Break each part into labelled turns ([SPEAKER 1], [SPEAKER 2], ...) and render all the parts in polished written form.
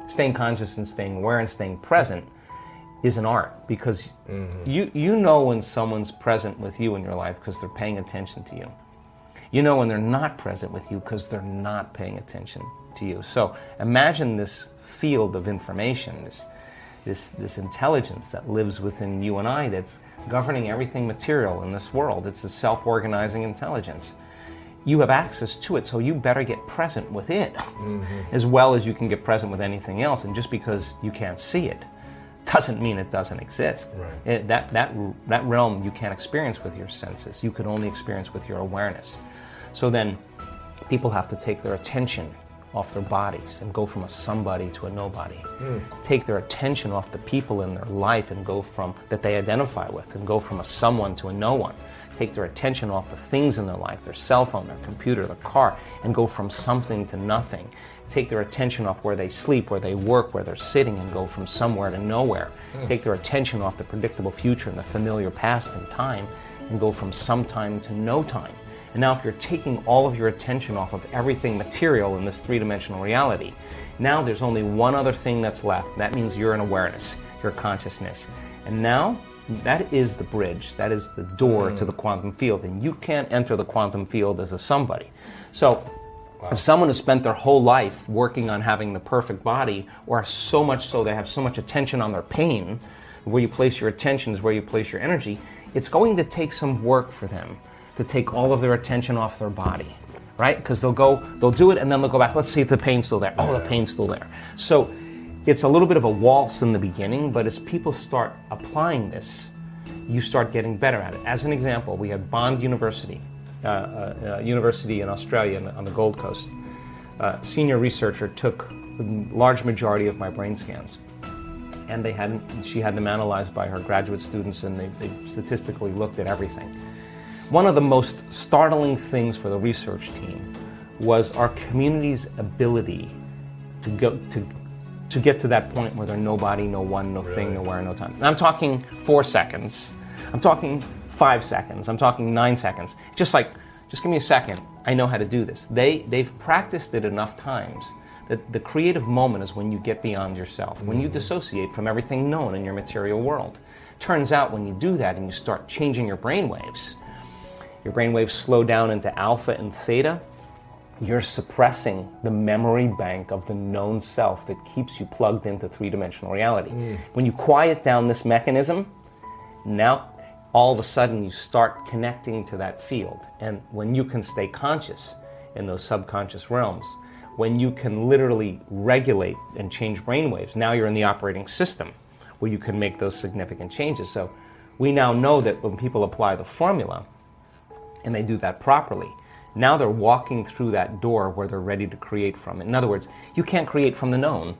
[SPEAKER 1] staying conscious and staying aware and staying present is an art, because you know when someone's present with you in your life because they're paying attention to you. You know when they're not present with you because they're not paying attention to you. So imagine this field of information, this intelligence that lives within you and I, that's governing everything material in this world. It's a self-organizing intelligence. You have access to it, so you better get present with it as well as you can get present with anything else. And just because you can't see it doesn't mean it doesn't exist.
[SPEAKER 2] Right.
[SPEAKER 1] That realm you can't experience with your senses. You can only experience with your awareness. So then people have to take their attention off their bodies and go from a somebody to a nobody. Take their attention off the people in their life and go from that they identify with and go from a someone to a no one. Take their attention off the things in their life, their cell phone, their computer, their car, and go from something to nothing. Take their attention off where they sleep, where they work, where they're sitting, and go from somewhere to nowhere. Take their attention off the predictable future and the familiar past and time, and go from some time to no time. And now if you're taking all of your attention off of everything material in this three-dimensional reality, now there's only one other thing that's left. That means you're an awareness, your consciousness. And now that is the bridge, that is the door to the quantum field, and you can't enter the quantum field as a somebody. So if someone has spent their whole life working on having the perfect body, or so much so they have so much attention on their pain, where you place your attention is where you place your energy, it's going to take some work for them to take all of their attention off their body, right? Because they'll do it and then they'll go back, let's see if the pain's still there. Oh, the pain's still there. So it's a little bit of a waltz in the beginning, but as people start applying this, you start getting better at it. As an example, we had Bond University, university in Australia on the Gold Coast. Senior researcher took the large majority of my brain scans, and she had them analyzed by her graduate students, and they statistically looked at everything. One of the most startling things for the research team was our community's ability to get to that point where they're nobody, no one, no thing, nowhere, no time. And I'm talking 4 seconds. I'm talking 5 seconds. I'm talking 9 seconds. Just give me a second. I know how to do this. They've practiced it enough times that the creative moment is when you get beyond yourself, when you dissociate from everything known in your material world. Turns out when you do that and you start changing your brainwaves slow down into alpha and theta, you're suppressing the memory bank of the known self that keeps you plugged into three-dimensional reality. When you quiet down this mechanism, now all of a sudden you start connecting to that field. And when you can stay conscious in those subconscious realms, when you can literally regulate and change brainwaves, now you're in the operating system where you can make those significant changes. So we now know that when people apply the formula and they do that properly, now they're walking through that door where they're ready to create from. In other words, you can't create from the known.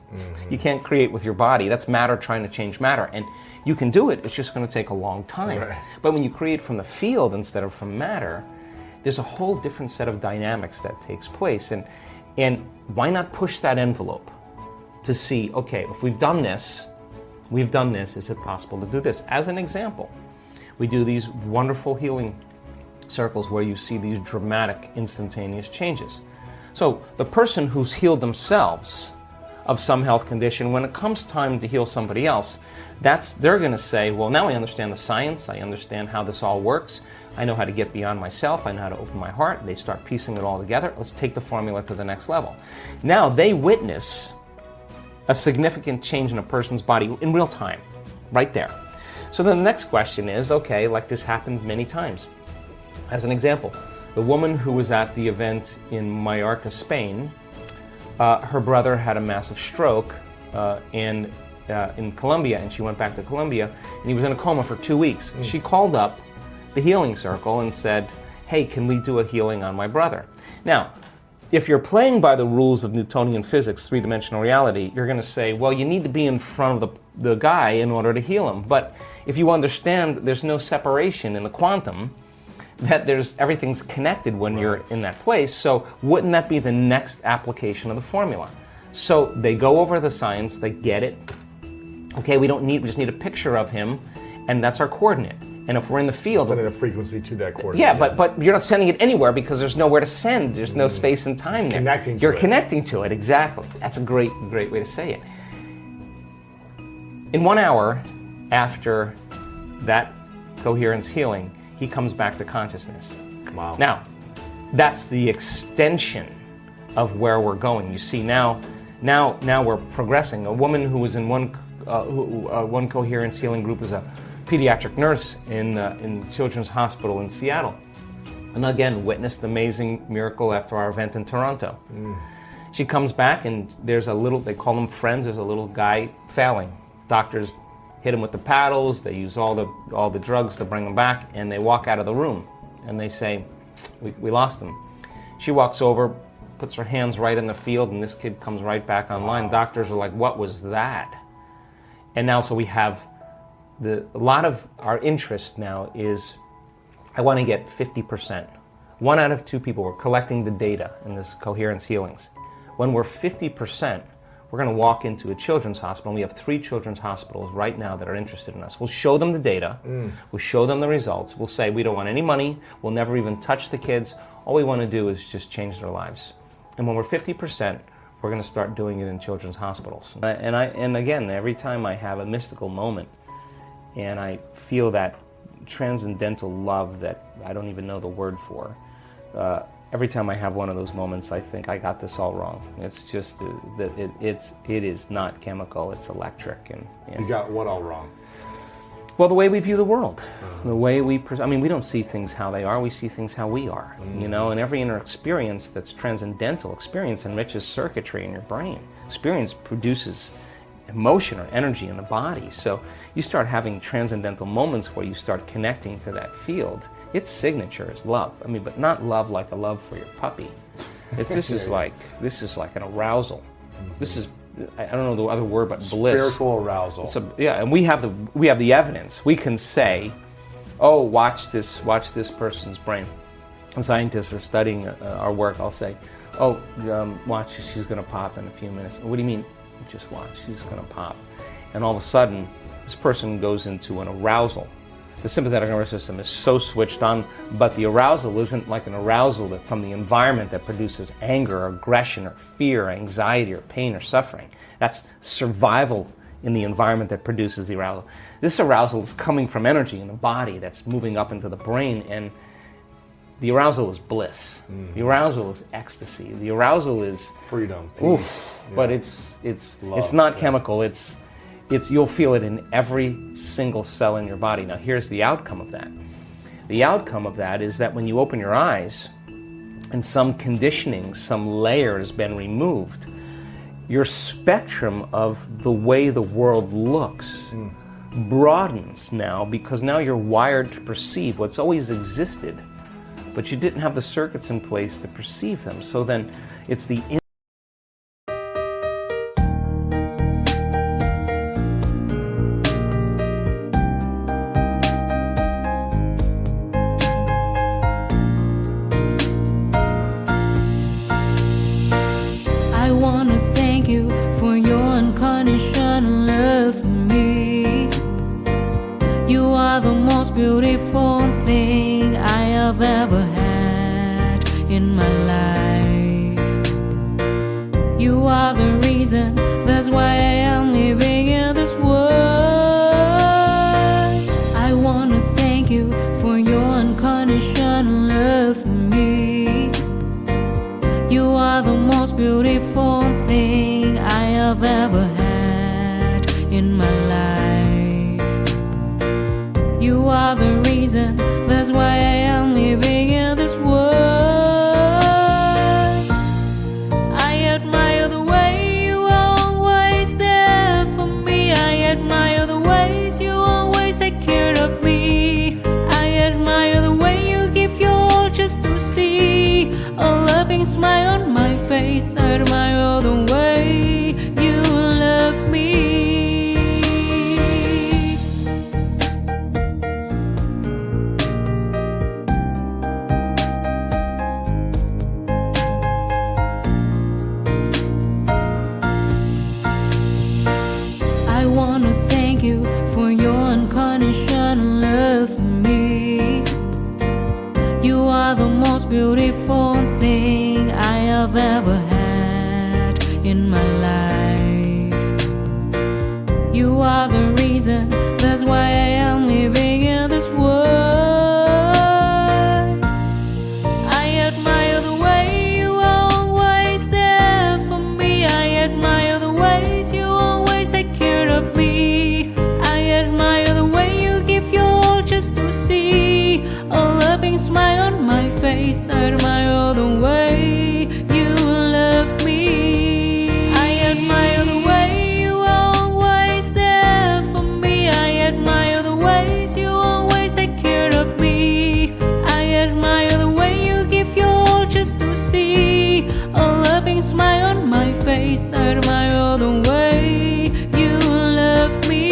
[SPEAKER 1] You can't create with your body. That's matter trying to change matter. And you can do it, it's just going to take a long time.
[SPEAKER 2] Right.
[SPEAKER 1] But when you create from the field instead of from matter, there's a whole different set of dynamics that takes place. And why not push that envelope to see, okay, if we've done this, is it possible to do this? As an example, we do these wonderful healing circles where you see these dramatic, instantaneous changes. So the person who's healed themselves of some health condition, when it comes time to heal somebody else, they're going to say, well, now I understand the science, I understand how this all works, I know how to get beyond myself, I know how to open my heart. They start piecing it all together. Let's take the formula to the next level. Now they witness a significant change in a person's body in real time, right there. So then the next question is, okay, like this happened many times. As an example, the woman who was at the event in Mallorca, Spain, her brother had a massive stroke in Colombia, and she went back to Colombia, and he was in a coma for 2 weeks. She called up the healing circle and said, hey, can we do a healing on my brother? Now, if you're playing by the rules of Newtonian physics, three-dimensional reality, you're going to say, well, you need to be in front of the guy in order to heal him. But if you understand there's no separation in the quantum, that everything's connected when you're in that place, so wouldn't that be the next application of the formula? So they go over the science, they get it. Okay, we just need a picture of him, and that's our coordinate. And if we're in the field,
[SPEAKER 2] sending a frequency to that coordinate.
[SPEAKER 1] yeah, but you're not sending it anywhere because there's nowhere to send. There's no space and time there.
[SPEAKER 2] Connecting to
[SPEAKER 1] You're
[SPEAKER 2] it.
[SPEAKER 1] connecting to it, exactly. That's a great way to say it. In 1 hour after that coherence healing, he comes back to consciousness.
[SPEAKER 2] Wow.
[SPEAKER 1] Now, that's the extension of where we're going. You see, now we're progressing. A woman who was in one coherence healing group was a pediatric nurse in Children's Hospital in Seattle, and again witnessed the amazing miracle after our event in Toronto. She comes back, and there's a little, they call them friends, there's a little guy failing. Doctors hit him with the paddles, they use all the drugs to bring him back, and they walk out of the room, and they say, we lost him. She walks over, puts her hands right in the field, and this kid comes right back online. Doctors are like, what was that? And now, so we have a lot of our interest now is, I want to get 50%. 1 out of 2 people, we're collecting the data in this coherence healings. When we're 50%, we're going to walk into a children's hospital, and we have 3 children's hospitals right now that are interested in us. We'll show them the data, we'll show them the results, we'll say we don't want any money, we'll never even touch the kids, all we want to do is just change their lives. And when we're 50%, we're going to start doing it in children's hospitals. And again, every time I have a mystical moment, and I feel that transcendental love that I don't even know the word for, every time I have one of those moments, I think I got this all wrong. It's just that it is not chemical; it's electric. And
[SPEAKER 2] you got what all wrong?
[SPEAKER 1] Well, the way we view the world, the way we we don't see things how they are; we see things how we are. You know, and every inner experience that's transcendental, experience enriches circuitry in your brain. Experience produces emotion or energy in the body. So you start having transcendental moments where you start connecting to that field. Its signature is love. But not love like a love for your puppy. This is like an arousal. This is, I don't know the other word, but bliss.
[SPEAKER 2] Spiritual arousal.
[SPEAKER 1] So yeah, and we have the evidence. We can say, oh, watch this person's brain. And scientists are studying our work. I'll say, oh, watch, she's going to pop in a few minutes. What do you mean? Just watch, she's going to pop. And all of a sudden, this person goes into an arousal. The sympathetic nervous system is so switched on, but the arousal isn't like an arousal from the environment that produces anger, or aggression, or fear, or anxiety, or pain, or suffering. That's survival in the environment that produces the arousal. This arousal is coming from energy in the body that's moving up into the brain, and the arousal is bliss. The arousal is ecstasy. The arousal is
[SPEAKER 2] freedom, peace.
[SPEAKER 1] Oof, yeah. But it's not chemical. It's you'll feel it in every single cell in your body. Now here's the outcome of that. The outcome of that is that when you open your eyes and some conditioning, some layer has been removed, your spectrum of the way the world looks broadens now, because now you're wired to perceive what's always existed, but you didn't have the circuits in place to perceive them. So then it's the
[SPEAKER 3] I want to thank you for your unconditional love for me. You are the most beautiful thing I have ever had in my life. You are the reason, that's why I am living in this world. I want to thank you for your unconditional love for me. You are the most beautiful thing I have ever had in my life. You are the reason, that's why I am living in this world. I admire the way you are always there for me. I admire the ways you always take care of me. I admire the way you give your all just to see a loving smile on my face. I admire the way you love me. You are the reason, that's why I am living in this world. I admire the way you are always there for me. I admire the ways you always take care of me. I admire the way you give your all just to see a loving smile on my face. I admire the way you love me. I admire the way you are always there for me. I admire the ways you always take care of me. I admire the way you give your all just to see a loving smile on my face. I admire the way you love me.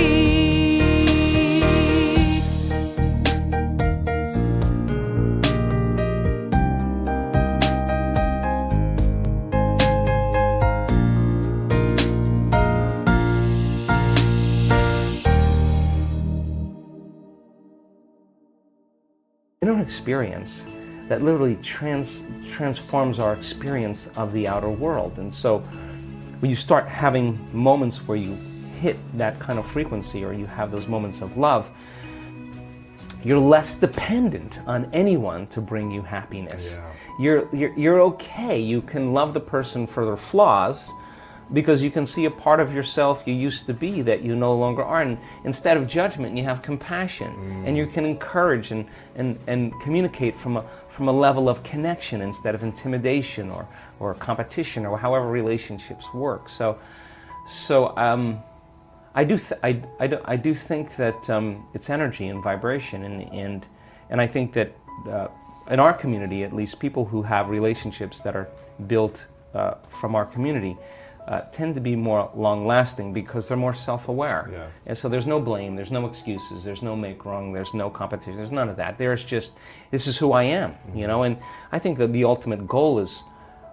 [SPEAKER 1] Inner experience that literally transforms our experience of the outer world. And so when you start having moments where you hit that kind of frequency, or you have those moments of love, you're less dependent on anyone to bring you happiness.
[SPEAKER 2] Yeah.
[SPEAKER 1] You're okay. You can love the person for their flaws, because you can see a part of yourself you used to be that you no longer are. And instead of judgment, you have compassion. And you can encourage and communicate from a level of connection instead of intimidation or competition, or however relationships work. So I do think that it's energy and vibration, and I think that in our community, at least, people who have relationships that are built from our community tend to be more long-lasting because they're more self-aware.
[SPEAKER 2] Yeah.
[SPEAKER 1] And so there's no blame, there's no excuses, there's no make wrong, there's no competition, there's none of that. There's just, this is who I am, you know? And I think that the ultimate goal is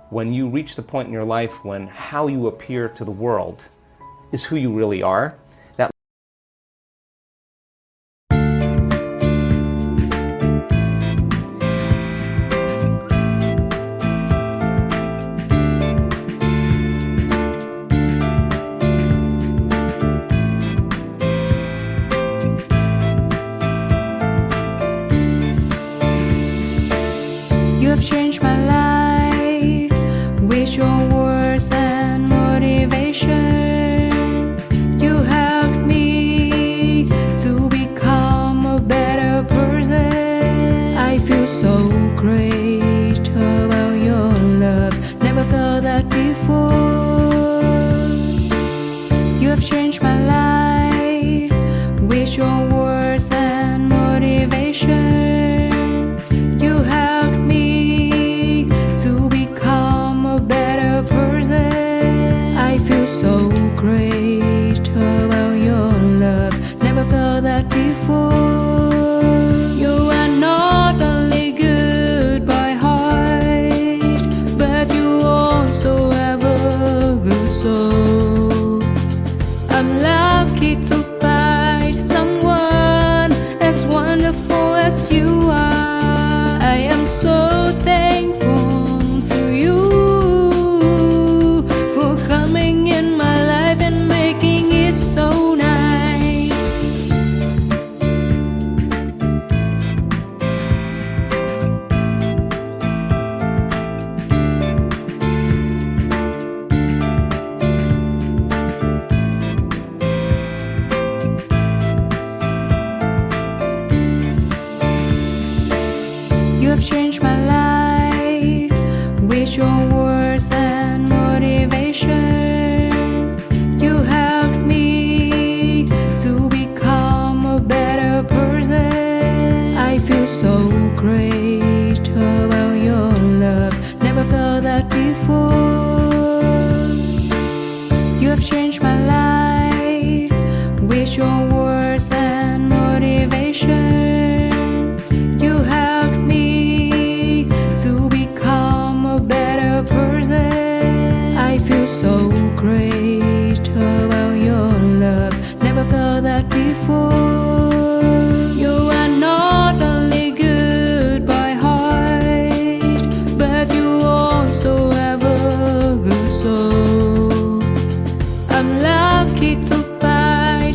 [SPEAKER 1] when you reach the point in your life when how you appear to the world is who you really are. That
[SPEAKER 3] You have changed my life with your words and motivation. You helped me to become a better person. I feel so great about your love. Never felt that before. You have changed my life with your words and motivation. You helped me to become a better person. I feel so great about your love. Never felt that before. You are not only good by heart, but you also have a good soul. I'm lucky to find someone as wonderful as you are. I am so thankful to you for coming in my life and making it so nice. You have changed my life with your words and motivation. You helped me to become a better person. I feel so great about your love. Never felt that before. You have changed my life with your words and motivation. You helped me to become a better person. I feel so great about your love. Never felt that before. You are not only good by heart, but you also have a good soul. I'm lucky to find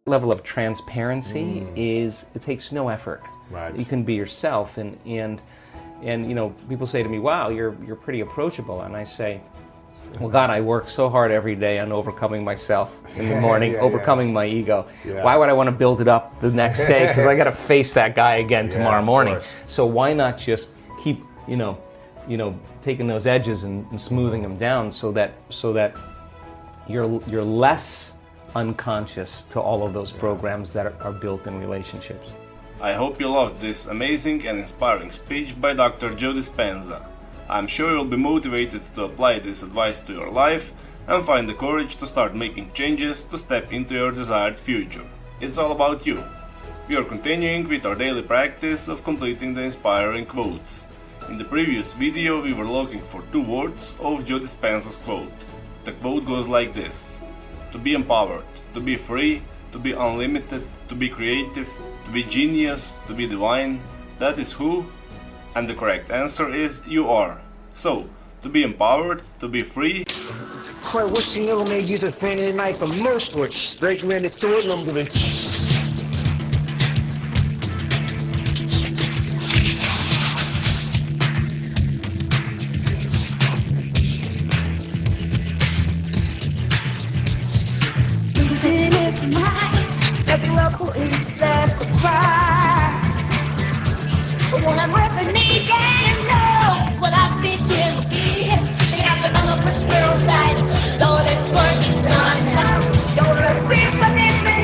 [SPEAKER 1] level of transparency is, it takes no effort.
[SPEAKER 2] Right.
[SPEAKER 1] You can be yourself, and you know, people say to me, wow, you're pretty approachable, and I say, well, God, I work so hard every day on overcoming myself in the morning, overcoming my ego.
[SPEAKER 2] Yeah.
[SPEAKER 1] Why would I want to build it up the next day? Because I got to face that guy again tomorrow morning.
[SPEAKER 2] course.
[SPEAKER 1] So why not just keep, you know, taking those edges and smoothing them down so that you're less unconscious to all of those programs that are built in relationships.
[SPEAKER 4] I hope you loved this amazing and inspiring speech by Dr. Joe Dispenza. I'm sure you'll be motivated to apply this advice to your life and find the courage to start making changes to step into your desired future. It's all about you. We are continuing with our daily practice of completing the inspiring quotes. In the previous video we were looking for 2 words of Joe Dispenza's quote. The quote goes like this: to be empowered, to be free, to be unlimited, to be creative, to be genius, to be divine, that is who, and the correct answer is you are. So, to be empowered, to be free,
[SPEAKER 5] Quite what's the little made you defend the night for most which straight when it's to it number.
[SPEAKER 3] Every local is there to try. But when I'm with me, and know what I speak to me. They have to know which girl's right. Though it's working on now. Don't let me forget me.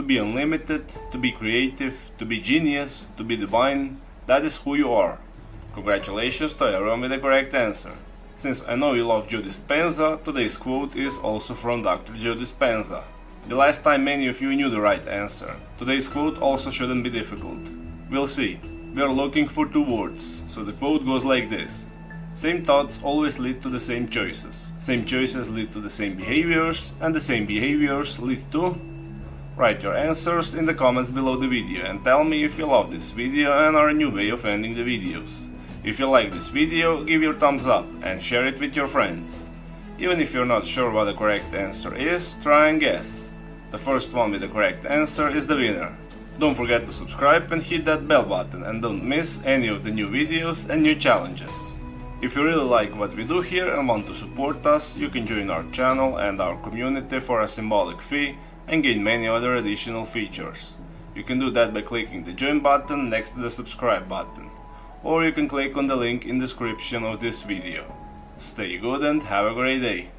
[SPEAKER 4] to be unlimited, to be creative, to be genius, to be divine, that is who you are. Congratulations to everyone with the correct answer. Since I know you love Joe Dispenza, today's quote is also from Dr. Joe Dispenza. The last time many of you knew the right answer. Today's quote also shouldn't be difficult. We'll see. We are looking for 2 words, so the quote goes like this. Same thoughts always lead to the same choices. Same choices lead to the same behaviors, and the same behaviors lead to... Write your answers in the comments below the video and tell me if you love this video and our new way of ending the videos. If you like this video, give your thumbs up and share it with your friends. Even if you're not sure what the correct answer is, try and guess. The first one with the correct answer is the winner. Don't forget to subscribe and hit that bell button and don't miss any of the new videos and new challenges. If you really like what we do here and want to support us, you can join our channel and our community for a symbolic fee and gain many other additional features. You can do that by clicking the join button next to the subscribe button, or you can click on the link in the description of this video. Stay good and have a great day.